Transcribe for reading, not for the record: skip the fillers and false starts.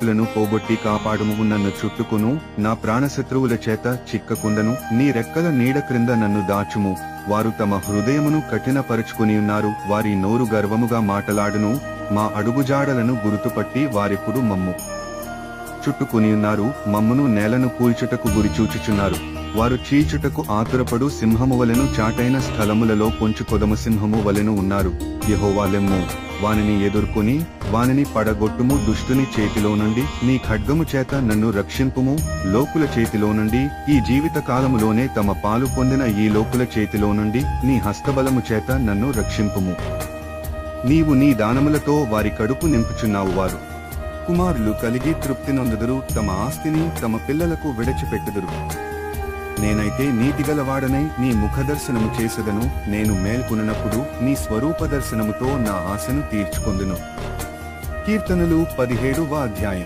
లను పోగొట్టి కాపాడుము. నన్ను చుట్టుకును, నా ప్రాణశత్రువుల చేత చిక్కకుండను. నీ రెక్కల నీడ క్రింద నన్ను దాచుము. వారు తమ హృదయమును కఠినపరుచుకుని ఉన్నారు, వారి నోరు గర్వముగా మాటలాడును. మా అడుగుజాడలను గుర్తుపట్టి వారెప్పుడు మమ్ము చుట్టుకుని ఉన్నారు, మమ్మును నేలను కూల్చుటకు గురిచూచుచున్నారు. వారు చీల్చుటకు ఆతురపడు సింహము వలెను, చాటైన స్థలములలో పొంచుకొదము సింహము వలెను ఉన్నారు. యెహోవా లెమ్ము, వానిని ఎదుర్కొని వానిని పడగొట్టుము. దుష్టుని చేతిలో నుండి నీ ఖడ్గము చేత నన్ను రక్షింపుము. లోకుల చేతిలో నుండి, ఈ జీవిత కాలములోనే తమ పాలు పొందిన ఈ లోకుల చేతిలో నుండి నీ హస్తబలము చేత నన్ను రక్షింపుము. నీవు నీ దానములతో వారి కడుపు నింపుచున్నావు. వారు కుమారులు కలిగి తృప్తి నొందుదురు, తమ ఆస్తిని తమ పిల్లలకు విడిచిపెట్టుదురు. నేనైతే నీతిగలవాడనై నీ ముఖదర్శనము చేసెదను. నేను మేల్కొనినప్పుడు నీ స్వరూప దర్శనముతో నా ఆశను తీర్చుకొందును. కీర్తనలు 17వ అధ్యాయం.